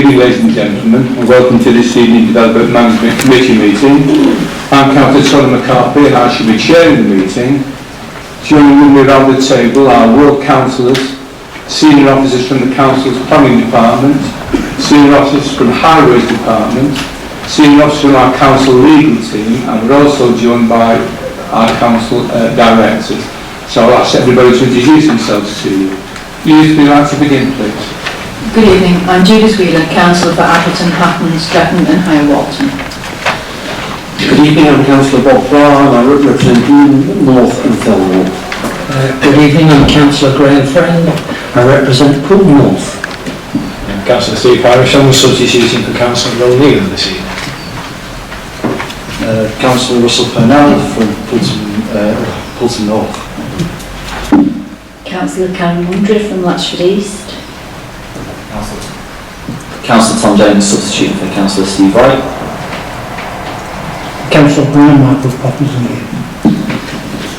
evening, ladies and gentlemen, and welcome to this evening Development Management Committee meeting. I'm Councillor Tony McCarthy, and I shall be chairing the meeting. Joining me around the table are ward councillors, senior officers from the council's planning department, senior officers from highways department, senior officers from our council legal team, and we're also joined by our council directors. So I'll ask everybody to introduce themselves to you. You'd like to begin, please. Good evening, I'm Judith Wheeler, Councillor for Appleton, Hatton, Stretton and High Walton. Good evening, I'm Councillor Bob Brown, I represent North and Thilmore. Good evening, I'm Councillor Graham Friend, I represent Poole North. I'm Councillor Steve Parrish, I'm substituting for Councillor O'Neill this evening. Councillor Russell Purnell from Poulton North. Councillor Karen Mundry from Latchford East. Councillor Tom Jones substituting for Councillor Steve Wright. Councillor Brian Michael Poppins here.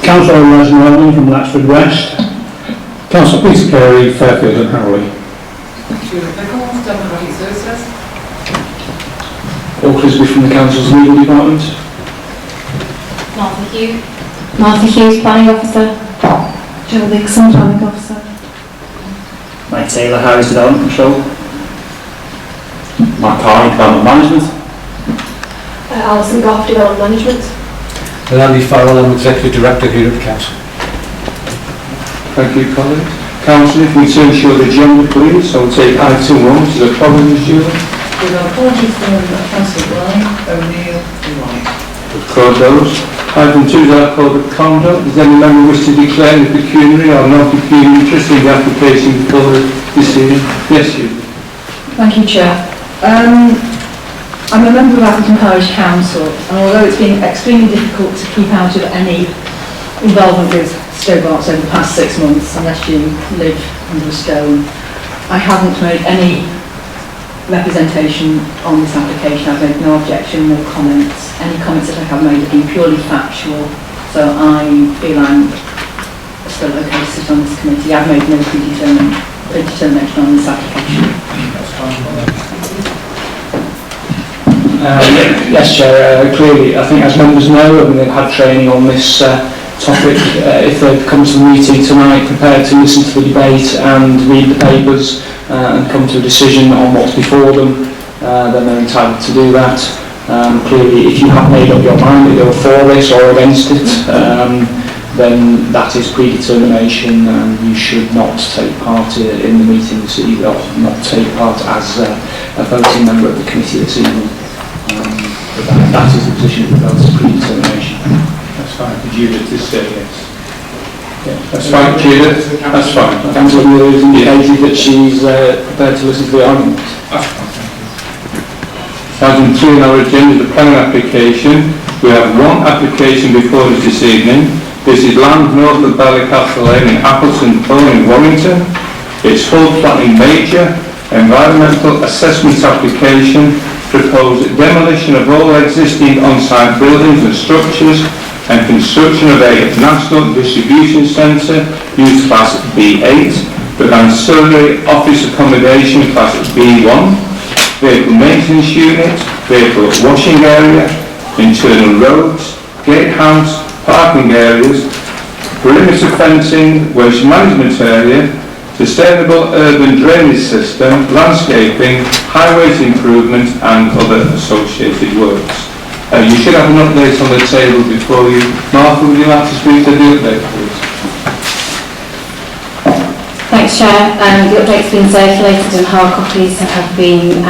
Councillor Leslie Rowland from Latchford West. Councillor Peter Carey, Fairfield and Harley. Paul Crisby from the council's legal department. Martha Hughes, Planning Officer. Jill Dixon, Planning Officer. Mike Taylor, Highways Development Control. Mark Carney, Development Management. Alison Goff, Development Management. And Andy Farrell, I'm Executive Director here at the Council. Thank you, colleagues. Councillor, if we turn to your agenda, please. So we'll take item 1, which is a problem issue. With our apologies from Councillor Blythe, O'Neill and White. Record those. Item 2 is our code of conduct. Does any member wish to declare any pecuniary or non-pecuniary interest in the application before this evening? Yes, you. Thank you, Chair. I'm a member of Appleton Parish Council, and although it's been extremely difficult to keep out of any involvement with Stobart's over the past 6 months, unless you live under a stone, I haven't made any representation on this application. I've made no objection, no comments. Any comments that I have made have been purely factual, so I feel I'm still okay to sit on this committee. I've made no predetermination on this application. Yes, Chair, clearly, I think as members know, and they've had training on this topic, if they come to the meeting tonight prepared to listen to the debate and read the papers and come to a decision on what's before them, then they're entitled to do that. Clearly, if you have made up your mind that you're for this or against it, then that is predetermination, and you should not take part in the meeting this evening, or not take part as a voting member of the committee this evening. That is the position of regards to predetermination. That's fine. Judith is saying yes. Yeah, that's fine, Judith. That's fine. Councillor Muir has indicated that she's prepared to listen to the argument. Item 3 on our agenda, the planning application. We have one application before us this evening. This is land north of Ballycastle Lane in Appleton Borough in Warrington. It's full planning major environmental assessment application, proposed demolition of all existing on-site buildings and structures and construction of a national distribution centre, use class B8, with ancillary office accommodation class B1, vehicle maintenance unit, vehicle washing area, internal roads, gatehouse, parking areas, perimeter fencing, waste management area, sustainable urban drainage system, landscaping, highways improvement and other associated works. You should have an update on the table before you. Martha, would you like to speak to the update, please? Thanks, Chair. The update's been circulated and hard copies have been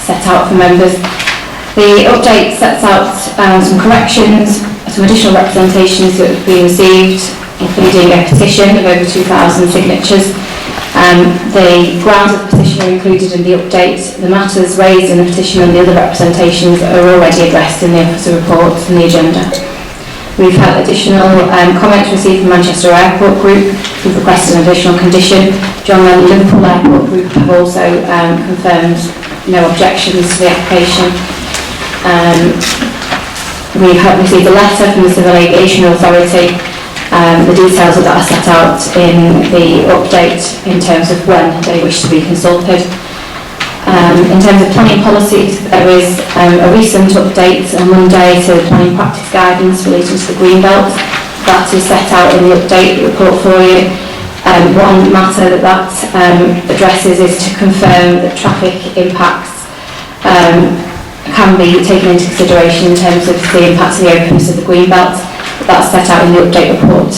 set out for members. The update sets out some corrections, some additional representations that have been received, including a petition of over 2,000 signatures. The grounds of the petition are included in the update. The matters raised in the petition and the other representations are already addressed in the officer reports and the agenda. We've had additional comments received from Manchester Airport Group, who've requested an additional condition. John Lennon Liverpool Airport Group have also confirmed no objections to the application. We have received a letter from the Civil Aviation Authority. The details of that are set out in the update in terms of when they wish to be consulted. In terms of planning policies, there is a recent update on Monday to planning practice guidance relating to the Greenbelt. That is set out in the update report for you. One matter that addresses is to confirm that traffic impacts can be taken into consideration in terms of the impacts of the openness of the Greenbelt. That's set out in the update report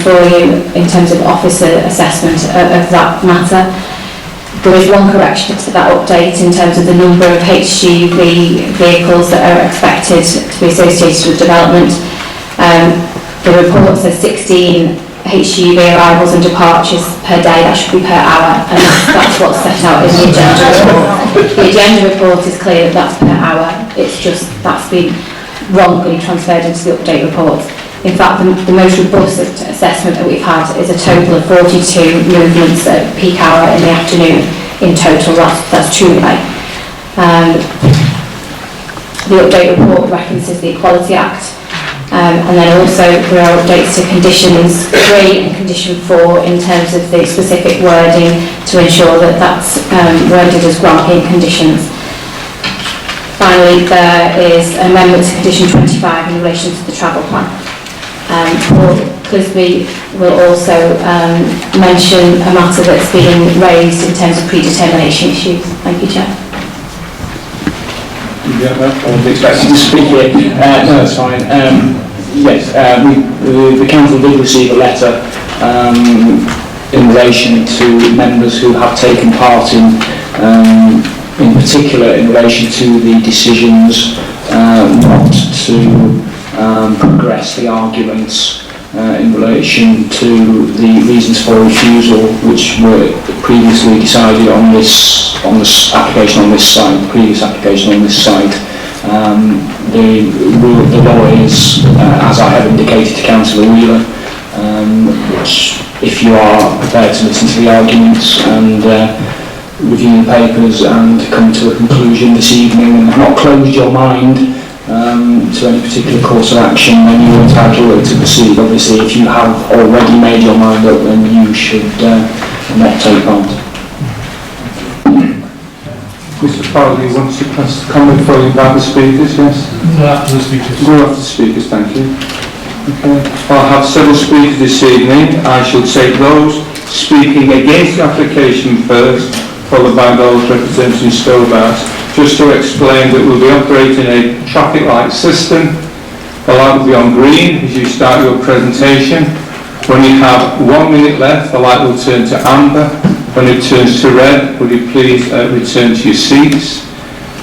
for you in terms of officer assessment of that matter. There is one correction to that update in terms of the number of HGV vehicles that are expected to be associated with development. The report says 16 HGV arrivals and departures per day. That should be per hour, and that's what's set out in the agenda report. The agenda report is clear that that's per hour. It's just that's been wrongly transferred into the update report. In fact, the most robust assessment that we've had is a total of 42 movements at peak hour in the afternoon in total. That's truly high. The update report references the Equality Act, and then also there are updates to conditions 3 and condition 4 in terms of the specific wording to ensure that that's worded as granting conditions. Finally, there is an amendment to condition 25 in relation to the travel plan. Paul Clisby will also mention a matter that's been raised in terms of predetermination issues. Thank you, Chair. I wasn't expecting to speak here. No, that's fine. Yes, the council did receive a letter in relation to members who have taken part in particular in relation to the decisions not to progress the arguments in relation to the reasons for refusal, which were previously decided on this application on this site, the previous application on this site. The law is, as I have indicated to Councillor Wheeler, which, if you are prepared to listen to the arguments and review the papers and come to a conclusion this evening and have not closed your mind to any particular course of action, then you're entitled to proceed. Obviously, if you have already made your mind up, then you should not take part. Mr. Farley wants to comment before you invite the speakers, yes? No, after the speakers. Go after the speakers, thank you. Okay. I'll have several speakers this evening. I shall take those speaking against the application first, followed by those representing Stobart. Just to explain that we'll be operating a traffic light system. The light will be on green as you start your presentation. When you have 1 minute left, the light will turn to amber. When it turns to red, would you please return to your seats.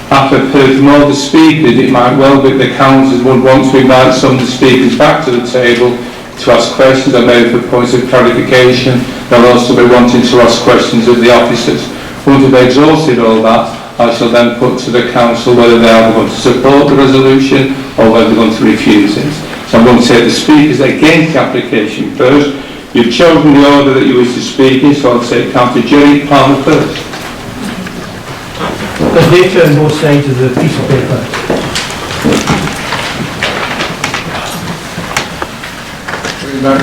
After I've heard from all the speakers, it might well be the councillors would want to invite some of the speakers back to the table to ask questions or maybe for points of clarification. They'll also be wanting to ask questions of the officers. Once we've exhausted all that, I shall then put to the council whether they are going to support the resolution or whether they're going to refuse it. So I'm going to take the speakers against the application first. You've chosen the order that you wish to speak in, so I'll take Councillor Jerry Palmer first. There's data on both sides of the piece of paper.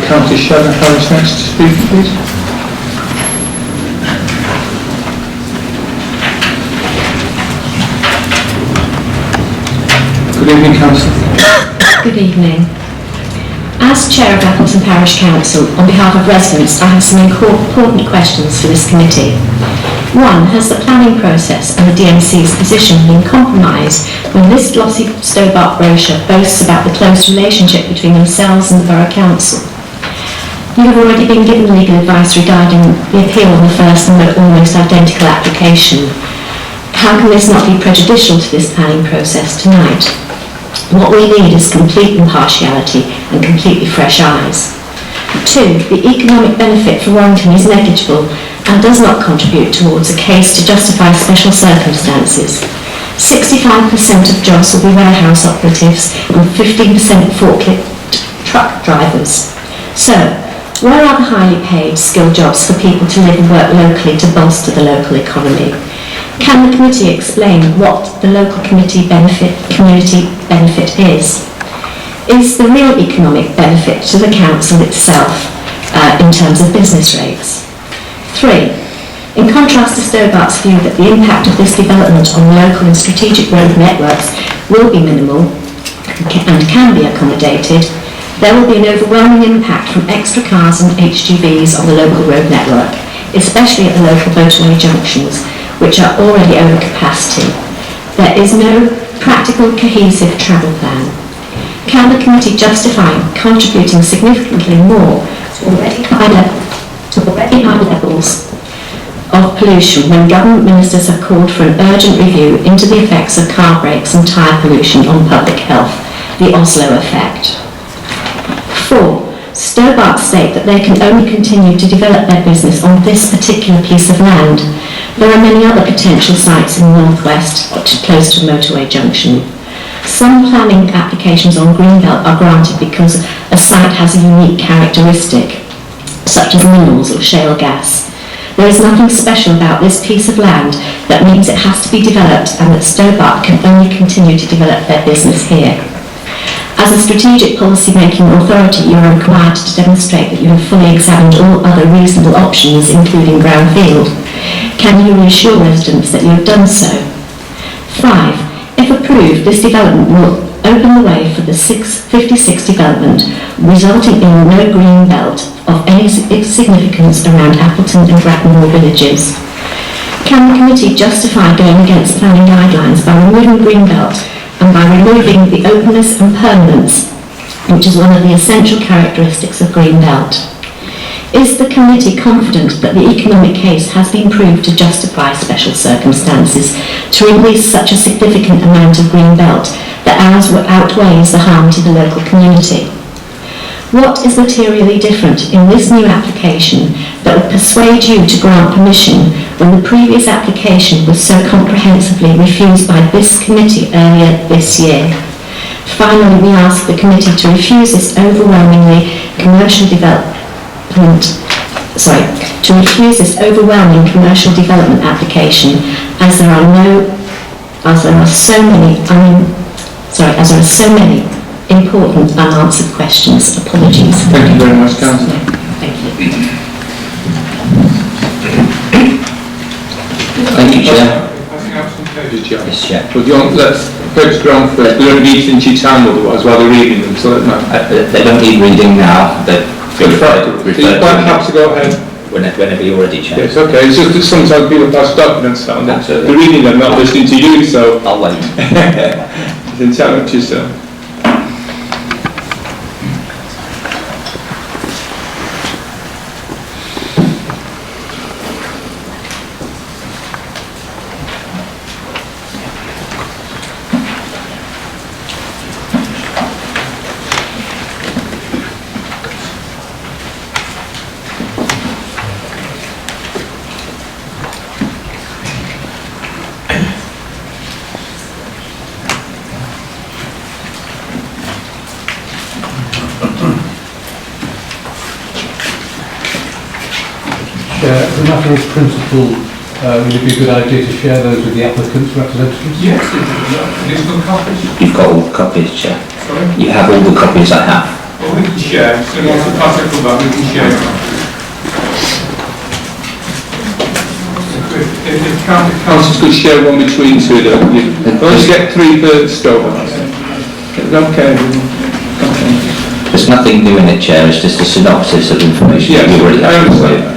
Councillor Sharon Harris next to speak, please. Good evening, Councillor. Good evening. As Chair of Appleton Parish Council, on behalf of residents, I have some important questions for this committee. One, has the planning process and the DMC's position been compromised when this glossy Stobart brochure boasts about the close relationship between themselves and the Borough Council? You have already been given legal advice regarding the appeal on the first and almost identical application. How can this not be prejudicial to this planning process tonight? What we need is complete impartiality and completely fresh eyes. 2, the economic benefit for Warrington is negligible and does not contribute towards a case to justify special circumstances. 65% of jobs will be warehouse operatives and 15% forklift truck drivers. So, where are the highly paid, skilled jobs for people to live and work locally to bolster the local economy? Can the committee explain what the local community benefit is? Is the real economic benefit to the council itself in terms of business rates? 3, In contrast to Stobart's view that the impact of this development on local and strategic road networks will be minimal and can be accommodated, there will be an overwhelming impact from extra cars and HGVs on the local road network, especially at the local motorway junctions, which are already over capacity. There is no practical, cohesive travel plan. Can the committee justify contributing significantly more to already high levels of pollution when government ministers have called for an urgent review into the effects of car brakes and tyre pollution on public health, the Oslo effect? 4. Stobart state that they can only continue to develop their business on this particular piece of land. There are many other potential sites in the northwest close to a motorway junction. Some planning applications on Greenbelt are granted because a site has a unique characteristic, such as minerals or shale gas. There is nothing special about this piece of land that means it has to be developed and that Stobart can only continue to develop their business here. As a strategic policy-making authority, you are required to demonstrate that you have fully examined all other reasonable options, including brownfield. Can you reassure residents that you have done so? 5. If approved, this development will open the way for the 56 development, resulting in no green belt of any significance around Appleton and Grattanmore villages. Can the committee justify going against planning guidelines by removing green belt and by removing the openness and permanence, which is one of the essential characteristics of green belt? Is the committee confident that the economic case has been proved to justify special circumstances to release such a significant amount of green belt that outweighs the harm to the local community? What is materially different in this new application that would persuade you to grant permission when the previous application was so comprehensively refused by this committee earlier this year? Finally, we ask the committee to refuse this overwhelming commercial development application as there are so many important unanswered questions. Apologies. Thank you very much, Councillor. Thank you. Thank you, Chair. I think I have some pages, Chair. Yes, Chair. But you want, let's focus ground first. We don't need to into your time otherwise while they're reading them, so let them know. They don't need reading now. They're quite happy to go ahead. Whenever you're ready, Chair. Yes, okay. It's just that sometimes people pass documents out and they're reading them, not listening to you, so I'll wait. it's entirely up to yourself. As a matter of principle, would it be a good idea to share those with the applicant's representatives? Yes, these are copies. You've got all the copies, Chair. Sorry? You have all the copies I have. Well, we can share. So once the pass it back, we can share. If councillors could share one between two, let's get 3 per Stobart. Okay. There's nothing new in it, Chair. It's just a synopsis of information that you already have.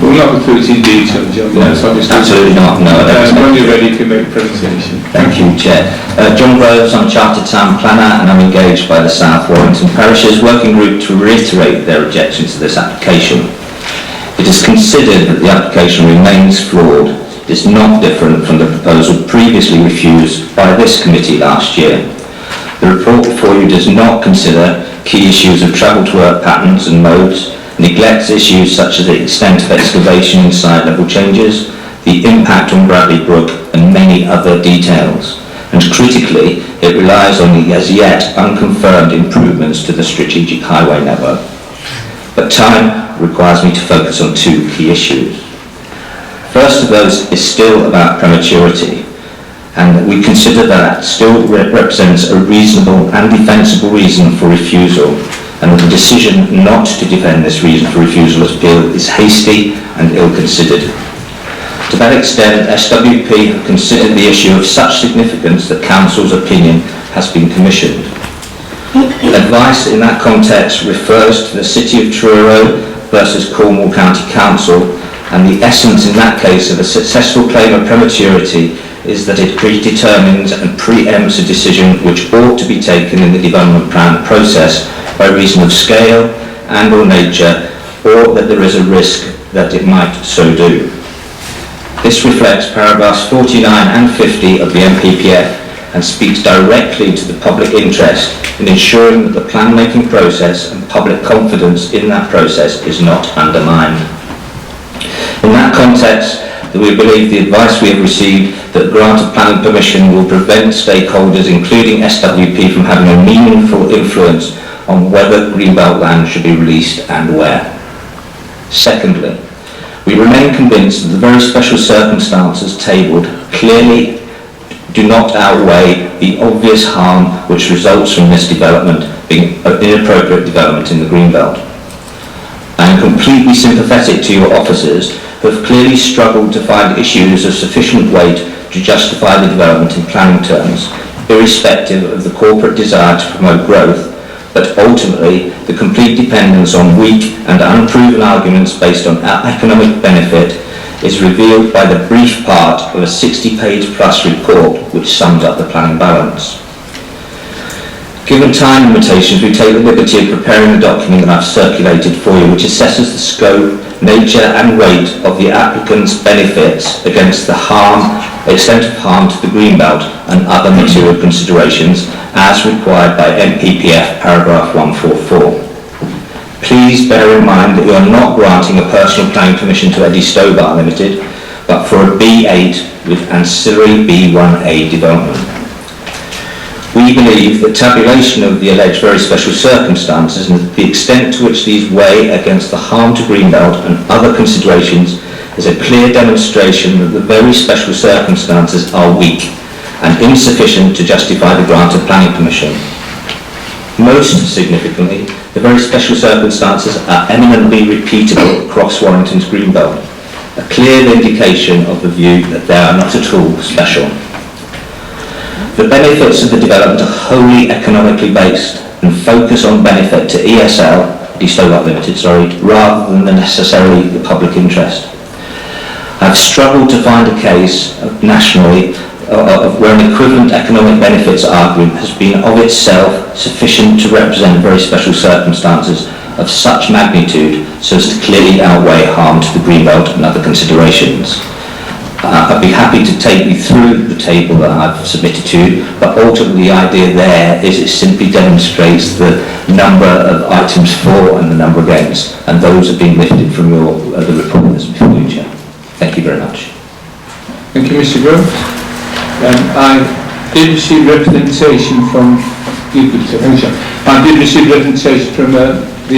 We'll not go through it in detail, John. No, absolutely not. No, when you're ready, you can make a presentation. Thank you, Chair. John Groves, I'm Chartered Town Planner and I'm engaged by the South Warrington Parishes Working Group to reiterate their objection to this application. It is considered that the application remains flawed. It is not different from the proposal previously refused by this committee last year. The report before you does not consider key issues of travel to work patterns and modes, neglects issues such as the extent of excavation and side level changes, the impact on Bradley Brook and many other details. And critically, it relies on the as yet unconfirmed improvements to the strategic highway network. But time requires me to focus on 2 key issues. First of those is still about prematurity, and we consider that still represents a reasonable and defensible reason for refusal, and the decision not to defend this reason for refusal of appeal is hasty and ill-considered. To that extent, SWP have considered the issue of such significance that Council's opinion has been commissioned. Advice in that context refers to the City of Truro versus Cornwall County Council, and the essence in that case of a successful claim of prematurity is that it predetermines and preempts a decision which ought to be taken in the development plan process by reason of scale and or nature, or that there is a risk that it might so do. This reflects paragraphs 49 and 50 of the MPPF and speaks directly to the public interest in ensuring that the plan-making process and public confidence in that process is not undermined. In that context, we believe the advice we have received that grant of planning permission will prevent stakeholders, including SWP, from having a meaningful influence on whether greenbelt land should be released and where. Secondly, we remain convinced that the very special circumstances tabled clearly do not outweigh the obvious harm which results from this development being an inappropriate development in the greenbelt. I am completely sympathetic to your officers who have clearly struggled to find issues of sufficient weight to justify the development in planning terms, irrespective of the corporate desire to promote growth, but ultimately the complete dependence on weak and unproven arguments based on economic benefit is revealed by the brief part of a 60-page plus report which sums up the planning balance. Given time limitations, we take the liberty of preparing a document that I've circulated for you, which assesses the scope, nature and weight of the applicant's benefits against the extent of harm to the greenbelt and other material considerations as required by MPPF paragraph 144. Please bear in mind that you are not granting a personal planning permission to Eddie Stobart Ltd, but for a B8 with ancillary B1A development. We believe that tabulation of the alleged very special circumstances and the extent to which these weigh against the harm to greenbelt and other considerations is a clear demonstration that the very special circumstances are weak and insufficient to justify the grant of planning permission. Most significantly, the very special circumstances are eminently repeatable across Warrington's greenbelt, a clear indication of the view that they are not at all special. The benefits of the development are wholly economically based and focus on benefit to ESL, Stobart Ltd, rather than necessarily the public interest. I've struggled to find a case nationally where an equivalent economic benefits argument has been of itself sufficient to represent very special circumstances of such magnitude so as to clearly outweigh harm to the greenbelt and other considerations. I'd be happy to take you through the table that I've submitted to you, but ultimately the idea there is it simply demonstrates the number of items for and the number against, and those have been lifted from the report that's before you, Chair. Thank you very much. Thank you, Mr. Groves. I did receive representation from the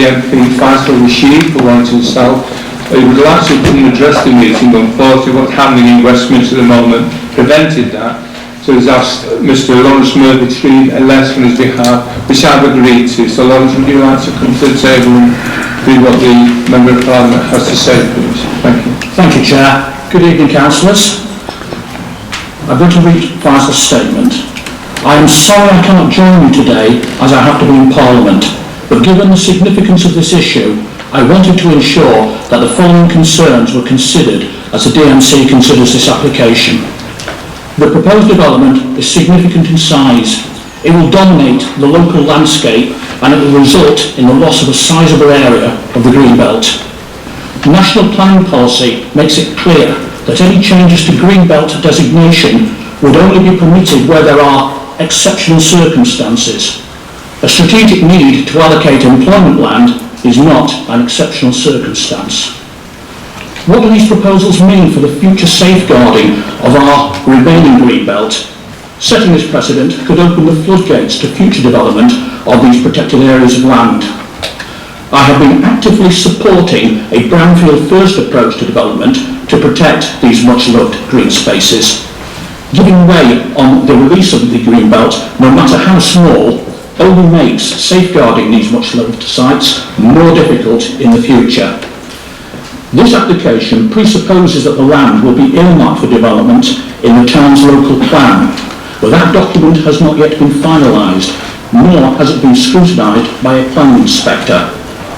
MP Faisal Rashid for Warrington South. He would like to come and address the meeting, but unfortunately what's happening in Westminster at the moment prevented that. So he's asked Mr. Lawrence Murphy to read a letter on his behalf, which I've agreed to. So Lawrence, would you like to come to the table and read what the Member of Parliament has to say, please? Thank you. Thank you, Chair. Good evening, Councillors. I'm going to read Faisal's statement. I am sorry I cannot join you today as I have to be in Parliament, but given the significance of this issue, I wanted to ensure that the following concerns were considered as the DMC considers this application. The proposed development is significant in size. It will dominate the local landscape and it will result in the loss of a sizeable area of the greenbelt. National planning policy makes it clear that any changes to greenbelt designation would only be permitted where there are exceptional circumstances. A strategic need to allocate employment land is not an exceptional circumstance. What do these proposals mean for the future safeguarding of our remaining greenbelt? Setting this precedent could open the floodgates to future development of these protected areas of land. I have been actively supporting a brownfield first approach to development to protect these much-loved green spaces. Giving way on the release of the greenbelt, no matter how small, only makes safeguarding these much loved sites more difficult in the future. This application presupposes that the land will be earmarked for development in the town's local plan, but that document has not yet been finalised, nor has it been scrutinised by a planning inspector.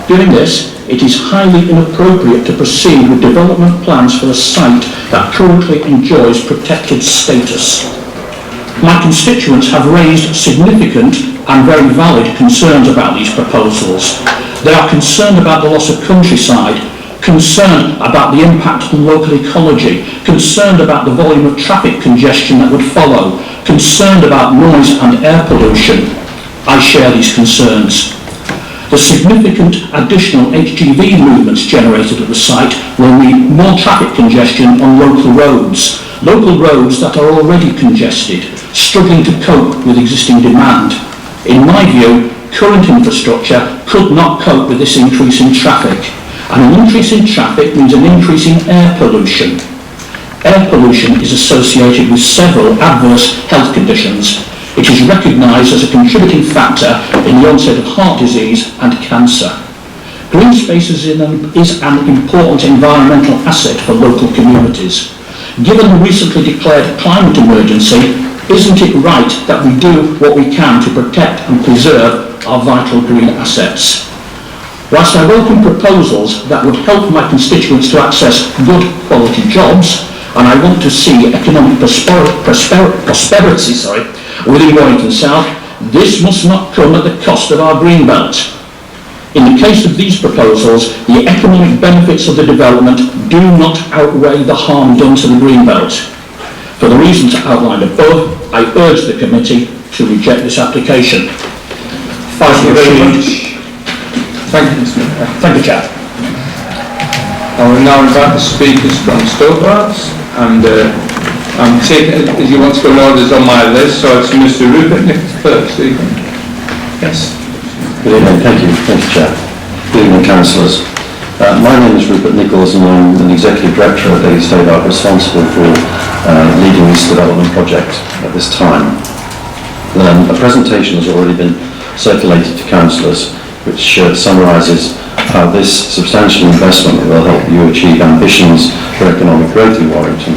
Given this, it is highly inappropriate to proceed with development plans for a site that currently enjoys protected status. My constituents have raised significant and very valid concerns about these proposals. They are concerned about the loss of countryside, concerned about the impact on local ecology, concerned about the volume of traffic congestion that would follow, concerned about noise and air pollution. I share these concerns. The significant additional HGV movements generated at the site will mean more traffic congestion on local roads that are already congested, struggling to cope with existing demand. In my view, current infrastructure could not cope with this increase in traffic, and an increase in traffic means an increase in air pollution. Air pollution is associated with several adverse health conditions. It is recognised as a contributing factor in the onset of heart disease and cancer. Green spaces is an important environmental asset for local communities. Given the recently declared climate emergency, isn't it right that we do what we can to protect and preserve our vital green assets? Whilst I welcome proposals that would help my constituents to access good quality jobs, and I want to see economic prosperity within Warrington South, this must not come at the cost of our green belt. In the case of these proposals, the economic benefits of the development do not outweigh the harm done to the green belt. For the reasons outlined above, I urge the committee to reject this application. Thank you very much. Thank you, Mr. Mayor. Thank you, Chair. I will now invite the speakers from Stobart, and I'm taking, if you want to go in orders on my list, so it's Mr. Rupert Nichols first. Yes. Good evening, thank you, Chair. Good evening, councillors. My name is Rupert Nichols and I'm an Executive Director at Stobart, responsible for leading this development project at this time. A presentation has already been circulated to councillors which summarises how this substantial investment will help you achieve ambitions for economic growth in Warrington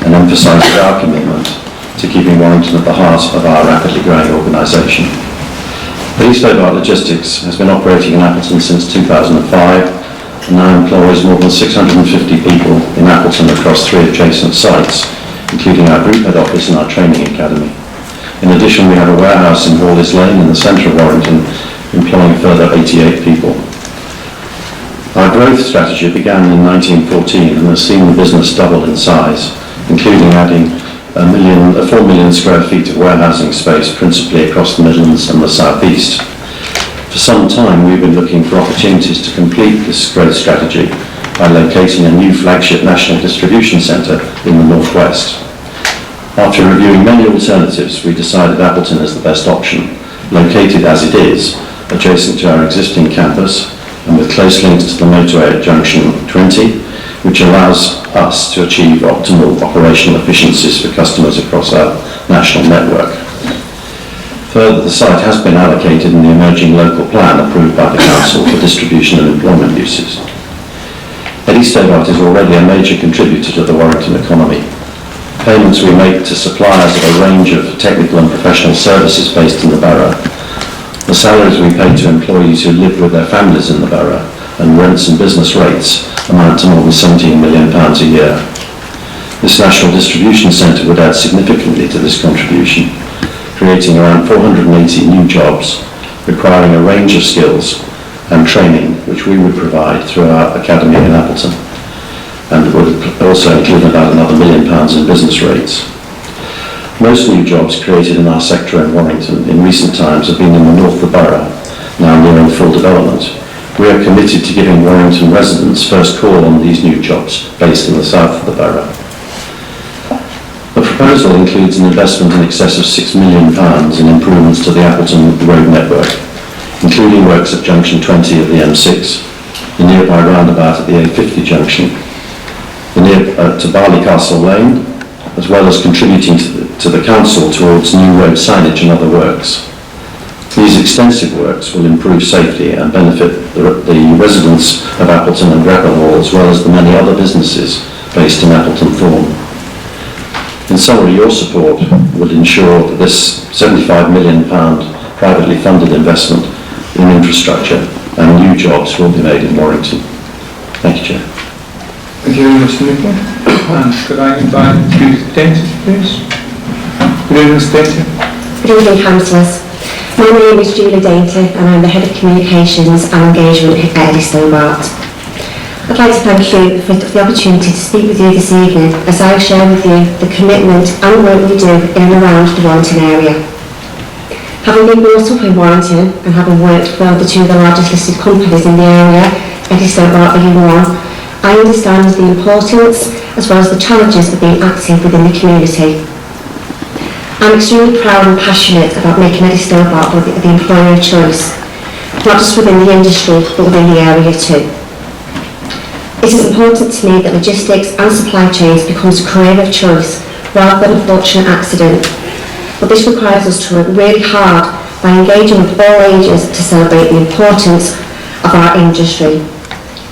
and emphasises our commitment to keeping Warrington at the heart of our rapidly growing organisation. Stobart Logistics has been operating in Appleton since 2005 and now employs more than 650 people in Appleton across 3 adjacent sites, including our group head office and our training academy. In addition, we have a warehouse in Hawleys Lane in the centre of Warrington, employing a further 88 people. Our growth strategy began in 1914 and has seen the business double in size, including adding 4 million square feet of warehousing space, principally across the Midlands and the South East. For some time, we've been looking for opportunities to complete this growth strategy by locating a new flagship national distribution centre in the North West. After reviewing many alternatives, we decided Appleton is the best option, located as it is, adjacent to our existing campus and with close links to the motorway at junction 20, which allows us to achieve optimal operational efficiencies for customers across our national network. Further, the site has been allocated in the emerging local plan approved by the Council for distribution and employment uses. Stobart is already a major contributor to the Warrington economy. Payments we make to suppliers of a range of technical and professional services based in the borough, the salaries we pay to employees who live with their families in the borough, and rents and business rates amount to more than £17 million a year. This national distribution centre would add significantly to this contribution, creating around 480 new jobs, requiring a range of skills and training which we would provide through our academy in Appleton, and would also include about another £1 million in business rates. Most new jobs created in our sector in Warrington in recent times have been in the north of the borough, now nearing full development. We are committed to giving Warrington residents first call on these new jobs based in the south of the borough. The proposal includes an investment in excess of £6 million in improvements to the Appleton road network, including works at junction 20 of the M6, the nearby roundabout at the A50 junction, to Barley Castle Lane, as well as contributing to the council towards new road signage and other works. These extensive works will improve safety and benefit the residents of Appleton and Grapple Hall, as well as the many other businesses based in Appleton Thorn. In summary, your support would ensure that this £75 million privately funded investment in infrastructure and new jobs will be made in Warrington. Thank you, Chair. Thank you very much, Nicola. And could I invite Judith Denton, please? Good evening, Ms. Denton. Good evening, councillors. My name is Julie Dainty and I'm the Head of Communications and Engagement at Stobart. I'd like to thank you for the opportunity to speak with you this evening as I share with you the commitment and work we do in and around the Warrington area. Having been brought up in Warrington and having worked for the two of the largest listed companies in the area, Stobart being one, I understand the importance as well as the challenges of being active within the community. I'm extremely proud and passionate about making Stobart the employer of choice, not just within the industry but within the area too. It is important to me that logistics and supply chains becomes a career of choice rather than a fortunate accident. But this requires us to work really hard by engaging with all ages to celebrate the importance of our industry,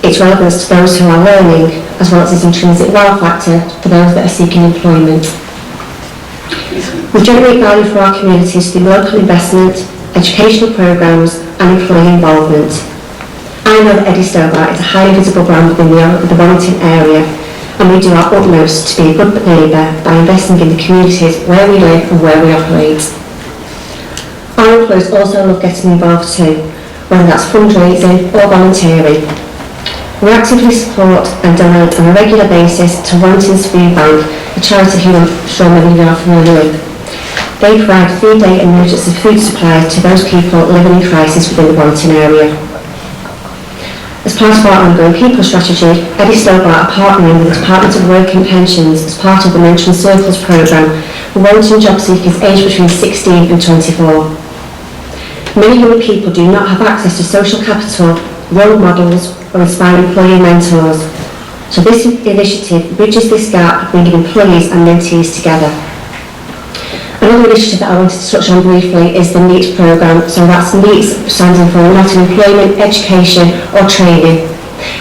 its relevance to those who are learning, as well as its intrinsic wow factor for those that are seeking employment. We generate value for our communities through local investment, educational programmes and employee involvement. I know that Stobart is a highly visible brand within the Warrington area, and we do our utmost to be a good neighbour by investing in the communities where we live and where we operate. Our employees also love getting involved too, whether that's fundraising or volunteering. We actively support and donate on a regular basis to Warrington's Food Bank, a charity who I'm sure many of you are familiar with. They provide 3-day emergency food supply to those people living in crisis within the Warrington area. As part of our ongoing people strategy, Stobart are partnering with the Department of Work and Pensions as part of the Mentoring Circles programme for Warrington job seekers aged between 16 and 24. Many young people do not have access to social capital, role models or inspiring employee mentors. So this initiative bridges this gap, bringing employees and mentees together. Another initiative that I wanted to touch on briefly is the NEET programme. So that's NEET standing for Not in Employment, Education or Training.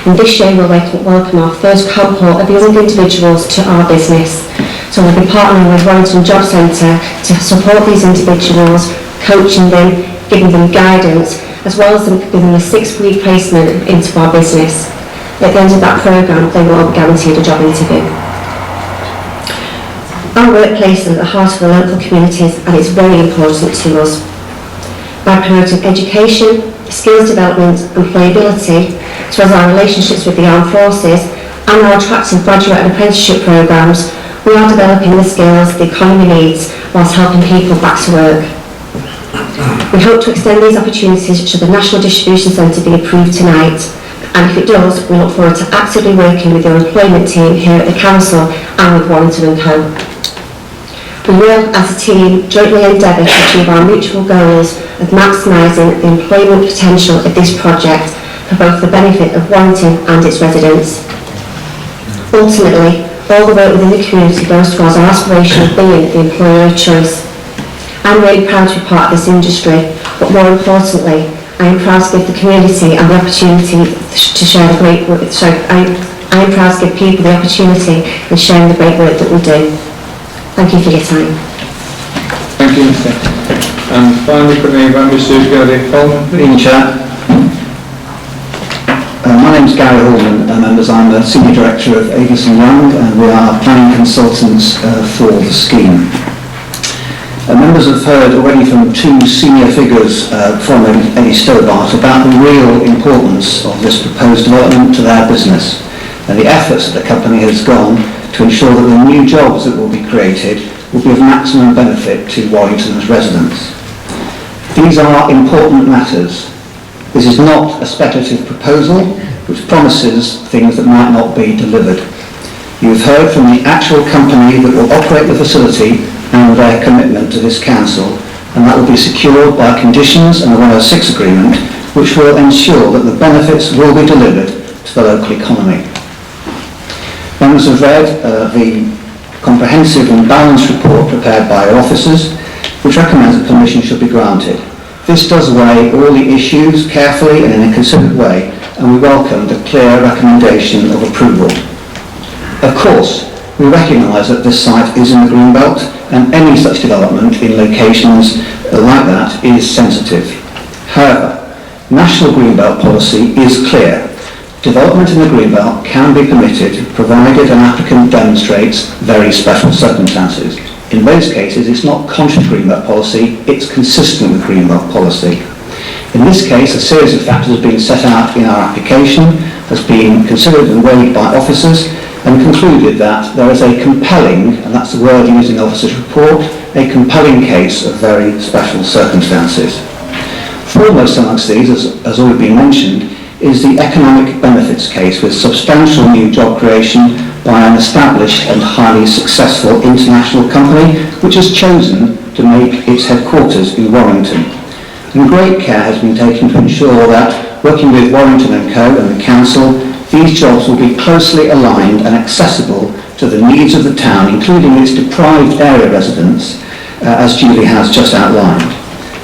And this year we'll welcome our first cohort of young individuals to our business. So we'll be partnering with Warrington Job Centre to support these individuals, coaching them, giving them guidance, as well as giving them a 6-week placement into our business. At the end of that programme, they will be guaranteed a job interview. Our workplace is at the heart of the local communities and it's very important to us. By promoting education, skills development, employability, as well as our relationships with the armed forces and our attractive graduate and apprenticeship programmes, we are developing the skills the economy needs whilst helping people back to work. We hope to extend these opportunities should the National Distribution Centre be approved tonight, and if it does, we look forward to actively working with your employment team here at the Council and with Warrington & Co. We will, as a team, jointly endeavour to achieve our mutual goals of maximising the employment potential of this project for both the benefit of Warrington and its residents. Ultimately, all the work within the community goes towards our aspiration of being the employer of choice. I'm really proud to be part of this industry, but more importantly, I am proud to give the community and the opportunity to share the great work. I am proud to give people the opportunity in sharing the great work that we do. Thank you for your time. Thank you, Mr. And finally, could I invite Mr. Gary Coleman? Good evening, Chair. My name is Gary Hallman, members. I'm the Senior Director of Avis & Young, and we are planning consultants for the scheme. Members have heard already from 2 senior figures from Stobart about the real importance of this proposed development to their business and the efforts that the company has gone to ensure that the new jobs that will be created will be of maximum benefit to Warrington's residents. These are important matters. This is not a speculative proposal which promises things that might not be delivered. You've heard from the actual company that will operate the facility and their commitment to this council, and that will be secured by conditions and the 106 agreement, which will ensure that the benefits will be delivered to the local economy. Members have read the comprehensive and balanced report prepared by our officers, which recommends that permission should be granted. This does weigh all the issues carefully and in a considered way, and we welcome the clear recommendation of approval. Of course, we recognise that this site is in the Greenbelt, and any such development in locations like that is sensitive. However, national Greenbelt policy is clear. Development in the Greenbelt can be permitted provided an applicant demonstrates very special circumstances. In those cases, it's not contrary to Greenbelt policy, it's consistent with Greenbelt policy. In this case, a series of factors has been set out in our application, has been considered and weighed by officers, and concluded that there is a compelling, and that's the word used in the officer's report, a compelling case of very special circumstances. Foremost amongst these, as already been mentioned, is the economic benefits case with substantial new job creation by an established and highly successful international company which has chosen to make its headquarters in Warrington. And great care has been taken to ensure that, working with Warrington & Co and the council, these jobs will be closely aligned and accessible to the needs of the town, including its deprived area residents, as Julie has just outlined.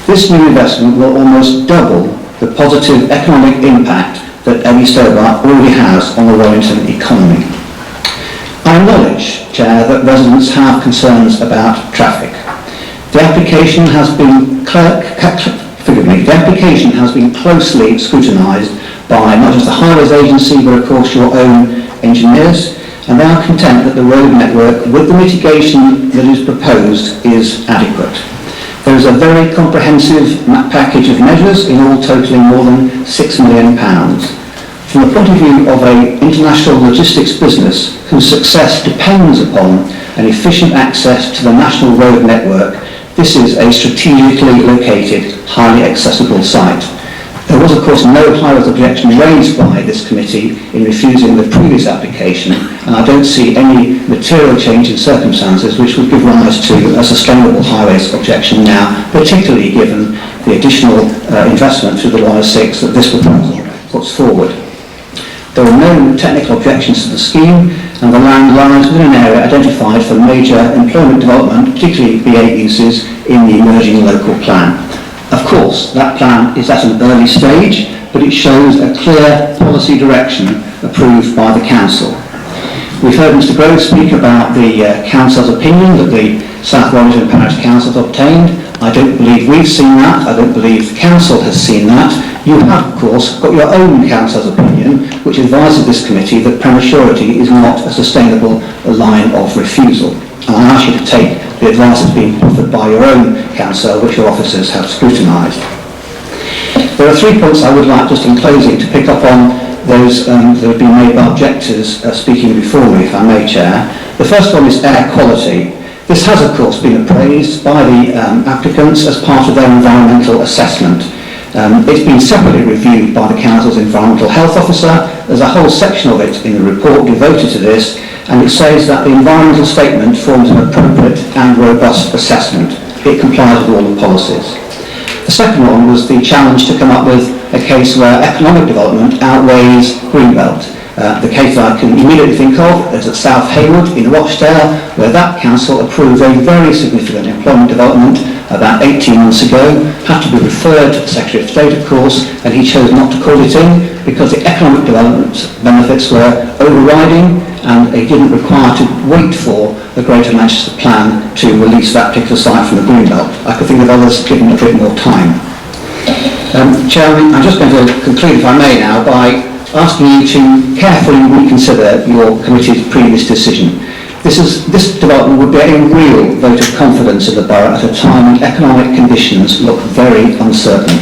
This new investment will almost double the positive economic impact that Eddie Stobart already has on the Warrington economy. I acknowledge, Chair, that residents have concerns about traffic. The application has been closely scrutinised by not just the Highways Agency but of course your own engineers, and they are content that the road network with the mitigation that is proposed is adequate. There is a very comprehensive package of measures, in all totalling more than £6 million. From the point of view of an international logistics business whose success depends upon an efficient access to the national road network, this is a strategically located, highly accessible site. There was, of course, no high-rise objection raised by this committee in refusing the previous application, and I don't see any material change in circumstances which would give rise to a sustainable high-rise objection now, particularly given the additional investment through the 106 that this proposal puts forward. There are no technical objections to the scheme, and the land lies within an area identified for major employment development, particularly B8 uses, in the emerging local plan. Of course, that plan is at an early stage, but it shows a clear policy direction approved by the Council. We've heard Mr Grove speak about the Council's opinion that the South Warrington Parish Council have obtained. I don't believe we've seen that. I don't believe the Council has seen that. You have, of course, got your own Council's opinion, which advises this committee that prematurity is not a sustainable line of refusal. And I ask you to take the advice that's been offered by your own council, which your officers have scrutinised. There are 3 points I would like, just in closing, to pick up on those that have been made by objectors speaking before me, if I may, Chair. The first one is air quality. This has, of course, been appraised by the applicants as part of their environmental assessment. It's been separately reviewed by the Council's Environmental Health Officer. There's a whole section of it in the report devoted to this, and it says that the environmental statement forms an appropriate and robust assessment. It complies with all the policies. The second one was the challenge to come up with a case where economic development outweighs Greenbelt. The case that I can immediately think of is at South Haywood in Rochdale, where that council approved a very significant employment development about 18 months ago, had to be referred to the Secretary of State, of course, and he chose not to call it in because the economic development benefits were overriding and they didn't require to wait for the Greater Manchester Plan to release that particular site from the Greenbelt. I could think of others giving a bit more time. Chairman, I'm just going to conclude, if I may now, by asking you to carefully reconsider your committee's previous decision. This development would be a real vote of confidence in the borough at a time when economic conditions look very uncertain.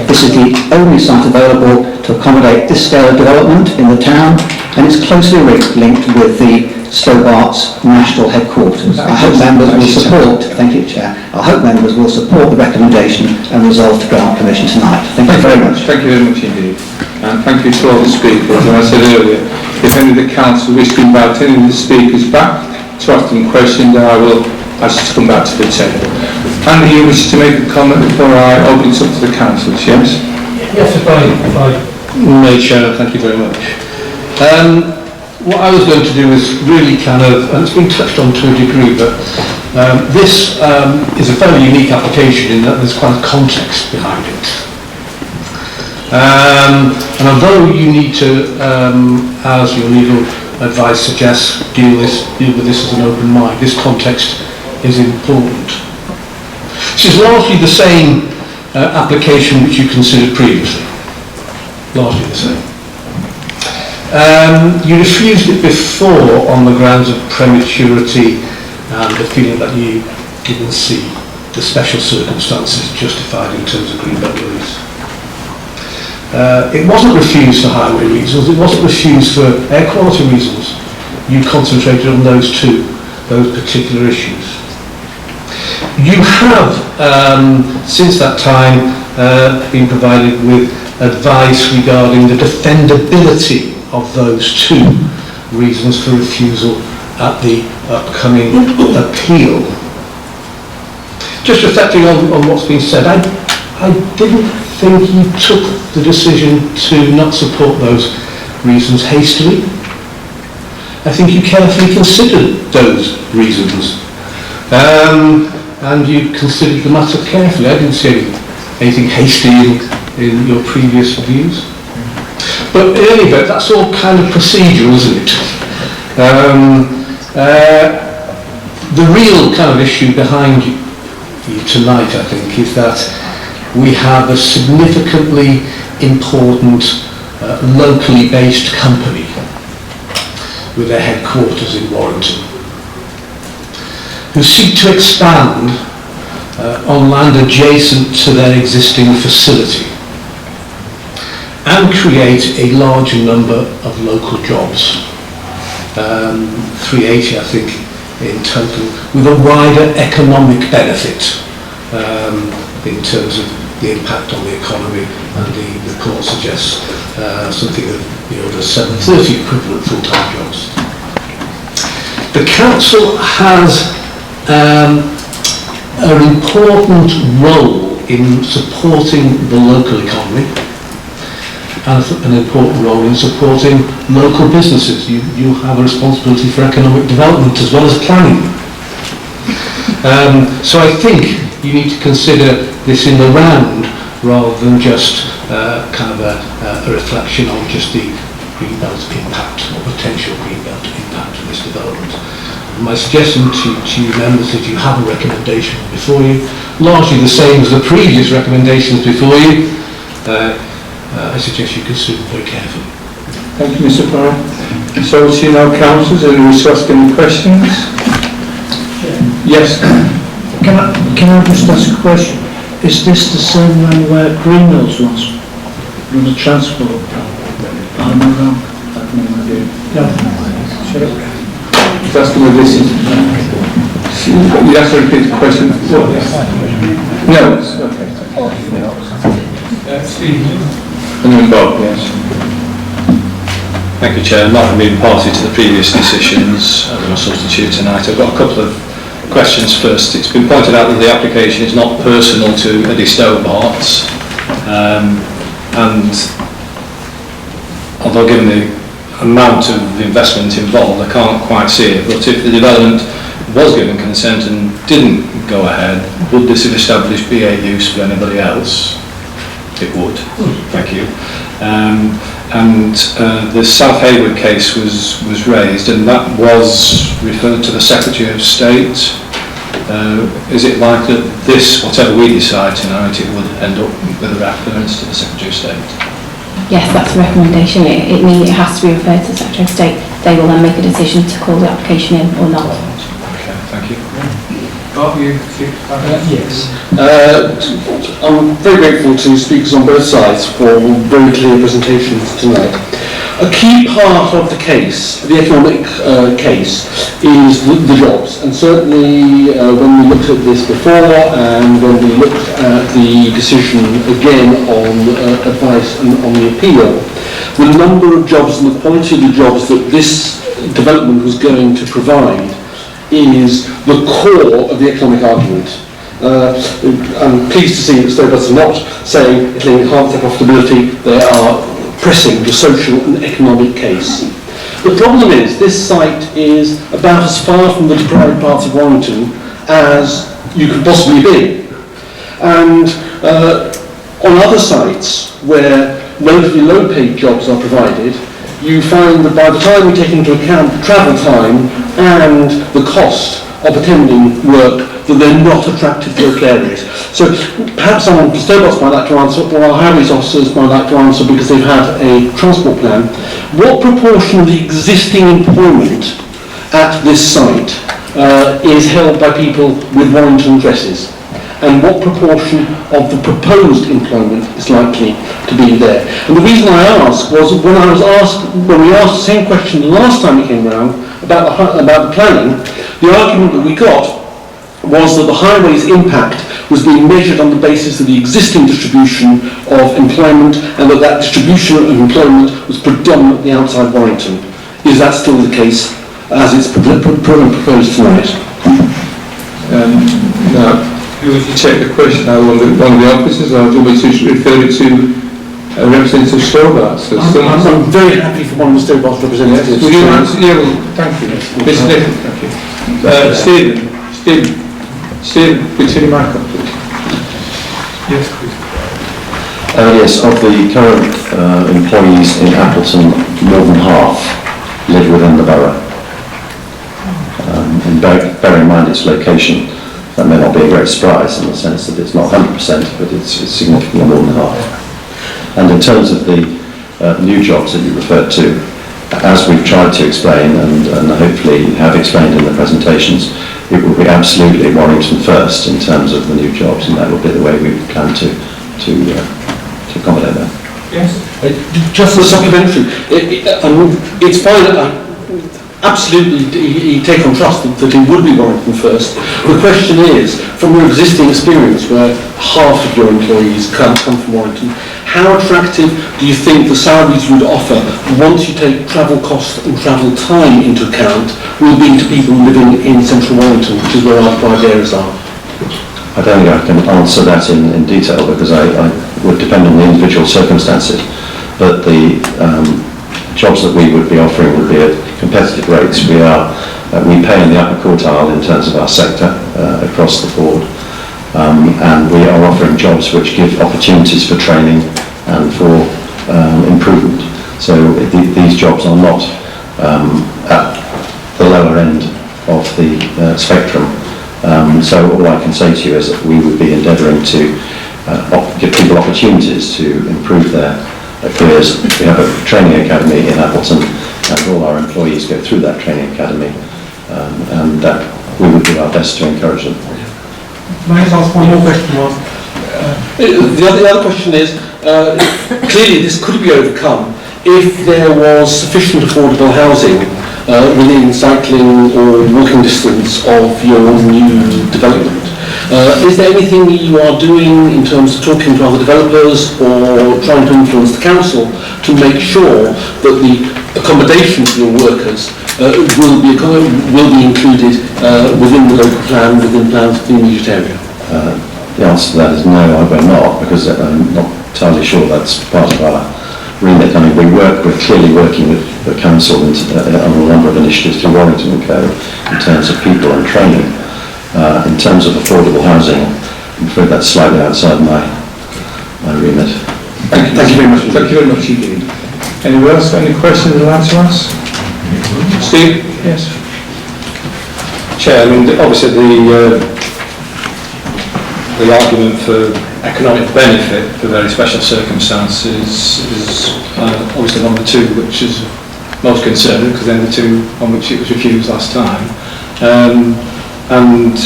This is the only site available to accommodate this scale of development in the town, and it's closely linked with the Stobart's national headquarters. I hope members will support, thank you Chair, I hope members will support the recommendation and resolve to grant permission tonight. Thank you very much. Thank you very much indeed. And thank you to all the speakers. And I said earlier, if any of the council wish to invite any of the speakers back to ask them questions, then I will ask you to come back to the table. Andy, you wish to make a comment before I open it up to the councillors, yes? Yes, if I No, Chair, thank you very much. what I was going to do is really kind of, and it's been touched on to a degree, but this is a fairly unique application in that there's quite a context behind it. And although you need to, as your legal advice suggests, deal with this as an open mind, this context is important. This is largely the same application which you considered previously. Largely the same. You refused it before on the grounds of prematurity and the feeling that you didn't see the special circumstances justified in terms of greenbelt release. It wasn't refused for highway reasons, it wasn't refused for air quality reasons. You concentrated on those particular issues. You have, since that time, been provided with advice regarding the defendability of those two reasons for refusal at the upcoming appeal. Just reflecting on what's been said, I didn't think you took the decision to not support those reasons hastily. I think you carefully considered those reasons. And you considered the matter carefully. I didn't see anything hasty in your previous views. But anyway, that's all kind of procedural, isn't it? The real kind of issue behind you tonight, I think, is that we have a significantly important locally based company with their headquarters in Warrington, who seek to expand on land adjacent to their existing facility and create a larger number of local jobs, 380 I think in total, with a wider economic benefit in terms of the impact on the economy, and the report suggests something of the order of 730 equivalent full-time jobs. The council has an important role in supporting the local economy and an important role in supporting local businesses. You have a responsibility for economic development as well as planning. So I think you need to consider this in the round rather than just kind of a reflection on just the greenbelt impact or potential greenbelt impact of this development. My suggestion to you members is you have a recommendation before you, largely the same as the previous recommendations before you. I suggest you consider them very carefully. Thank you, Mr. Pryor. So, to you now, councillors, any wish to ask any questions? Yes. Can I just ask a question? Is this the same land where Greenmills was? On the transport? Am I wrong? I have no idea. No. Sure. That's the way this is. You have to repeat the question. No. Okay. Steve. And then Bob, yes. Thank you, Chair. I'm not going to be party to the previous decisions as a substitute tonight. I've got a couple of questions first. It's been pointed out that the application is not personal to Eddie Stobart, and although given the amount of investment involved, I can't quite see it, but if the development was given consent and didn't go ahead, would this have established BA use for anybody else? It would. Thank you. And the South Hayward case was raised, and that was referred to the Secretary of State. Is it likely that this, whatever we decide tonight, it would end up with a reference to the Secretary of State? Yes, that's a recommendation. It means it has to be referred to the Secretary of State. They will then make a decision to call the application in or not. Okay, thank you. Yes. I'm very grateful to speakers on both sides for very clear presentations tonight. A key part of the case, the economic case, is the jobs. And certainly when we looked at this before and when we looked at the decision again on advice and on the appeal, the number of jobs and the quality of the jobs that this development was going to provide is the core of the economic argument. I'm pleased to see that Stobart are not saying it'll enhance their profitability. They are pressing the social and economic case. The problem is, this site is about as far from the deprived parts of Warrington as you could possibly be. And on other sites where relatively low-paid jobs are provided, you find that by the time you take into account travel time and the cost of attending work, that they're not attractive to local areas. So perhaps someone from Stobart might like to answer, or our highways officers might like to answer because they've had a transport plan. What proportion of the existing employment at this site is held by people with Warrington addresses? And what proportion of the proposed employment is likely to be there? And the reason I ask was when we asked the same question the last time it came round about the planning, the argument that we got was that the highway's impact was being measured on the basis of the existing distribution of employment, and that distribution of employment was predominantly outside Warrington. Is that still the case as it's proposed tonight? Now, would you take the question now one of the officers, or do you want me to refer it to a representative of Stobart? I'm very happy for one of the Stobart representatives. Yes. Would you answer? Yeah, well, thank you. Mr. Nichols, thank you. Stephen, between your mic up, please. Yes, please. Yes, of the current employees in Appleton, more than half live within the borough. And bear in mind its location, that may not be a great surprise in the sense that it's not 100%, but it's significantly more than half. And in terms of the new jobs that you referred to, as we've tried to explain and hopefully have explained in the presentations, it will be absolutely Warrington first in terms of the new jobs, and that will be the way we plan to accommodate that. Yes. Just a supplementary. It's fine. Absolutely take on trust that it would be Warrington first. The question is, from your existing experience where half of your employees come from Warrington, how attractive do you think the salaries you would offer once you take travel costs and travel time into account will be to people living in central Warrington, which is where our private areas are? I don't think I can answer that in detail because I would depend on the individual circumstances, but the jobs that we would be offering would be at competitive rates. We pay in the upper quartile in terms of our sector across the board, and we are offering jobs which give opportunities for training and for improvement. So these jobs are not at the lower end of the spectrum. So all I can say to you is that we would be endeavouring to give people opportunities to improve their careers. We have a training academy in Appleton, and all our employees go through that training academy, and that we would do our best to encourage them. May I just ask one more question, Mark? The other question is, clearly this could be overcome if there was sufficient affordable housing within cycling or walking distance of your new development. Is there anything you are doing in terms of talking to other developers or trying to influence the council to make sure that the accommodation for your workers will be included within the local plan, within plans for the immediate area? The answer to that is no, I will not, because I'm not entirely sure that's part of our remit. I mean, we're clearly working with the council on a number of initiatives through Warrington & Co in terms of people and training. In terms of affordable housing, I'm afraid that's slightly outside my remit. Thank you very much. Thank you very much indeed. Anyone else got any questions they'd like to ask? Steve? Yes. Chair, I mean, obviously the argument for economic benefit for very special circumstances is obviously one of the two which is most concerning, because they're the two on which it was refused last time. And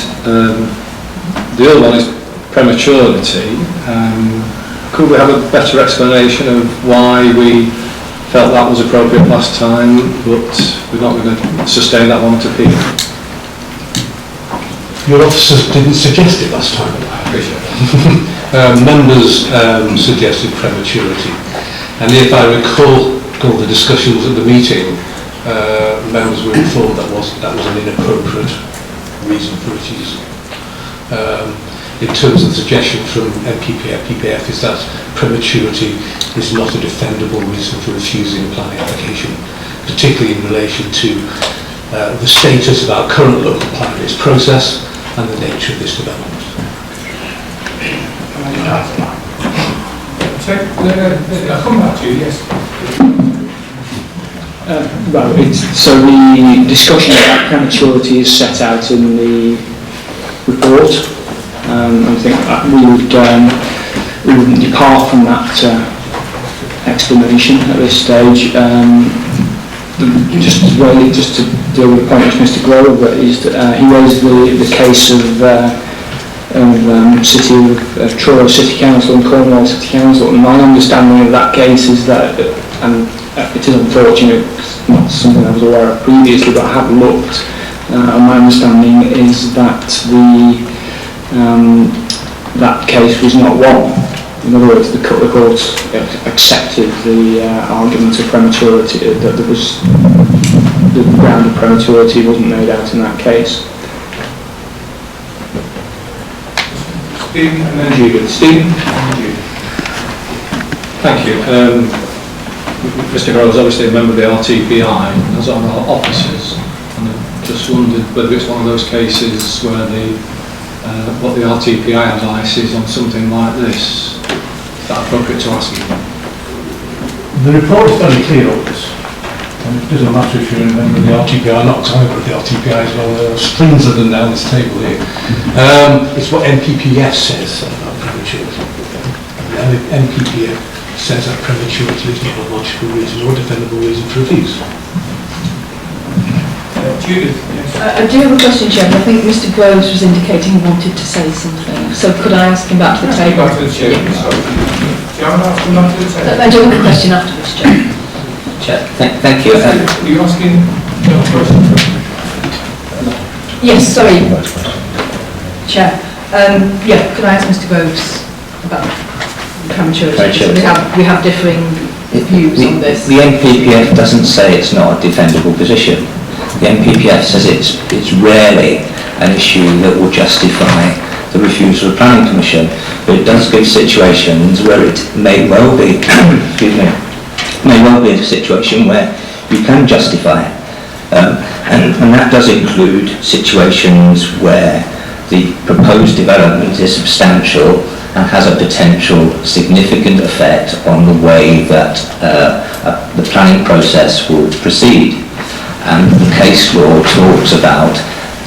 the other one is prematurity. Could we have a better explanation of why we felt that was appropriate last time, but we're not going to sustain that one to appeal? Your officers didn't suggest it last time. I appreciate it. Members suggested prematurity, and if I recall the discussions at the meeting, members would have thought that was an inappropriate reason for refusal. In terms of the suggestion from PPF is that prematurity is not a defendable reason for refusing a planning application, particularly in relation to the status of our current local plan, its process and the nature of this development. I'll come back to you, yes. So the discussion about prematurity is set out in the report. I think that we wouldn't depart from that explanation at this stage. Just to deal with the point which Mr. Grover raised, he raised the case of City of Truro City Council and Cornwall City Council, and my understanding of that case is that, and it is unfortunate, it's not something I was aware of previously, but I have looked, and my understanding is that that case was not won. In other words, the court accepted the argument of prematurity, that there was the ground of prematurity wasn't made out in that case. Stephen and then Judith. Stephen and Judith. Thank you. Mr. Grover is obviously a member of the RTPI and as on our officers, and I just wondered whether it's one of those cases where what the RTPI advice is on something like this. Is that appropriate to ask you? The report is very clear on this. And it doesn't matter if you're a member of the RTPI or not, because I'm a member of the RTPI as well. There are strings of them down this table here. It's what MPPF says about prematurity. The MPPF says that prematurity is not a logical reason or defendable reason for refuse. Judith, yes. I do have a question, Chairman. I think Mr. Groves was indicating he wanted to say something. So could I ask him back to the table? Back to the chair. Sorry. Do you want to ask him back to the table? I do have a question afterwards, Chair. Chair, thank you. Are you asking a question? Yes, sorry. Chair. Could I ask Mr. Groves about prematurity? We have differing views on this. The MPPF doesn't say it's not a defendable position. The MPPF says it's rarely an issue that will justify the refusal of planning permission, but it does give situations where it may well be, may well be a situation where you can justify it. And that does include situations where the proposed development is substantial and has a potential significant effect on the way that the planning process will proceed. And the case law talks about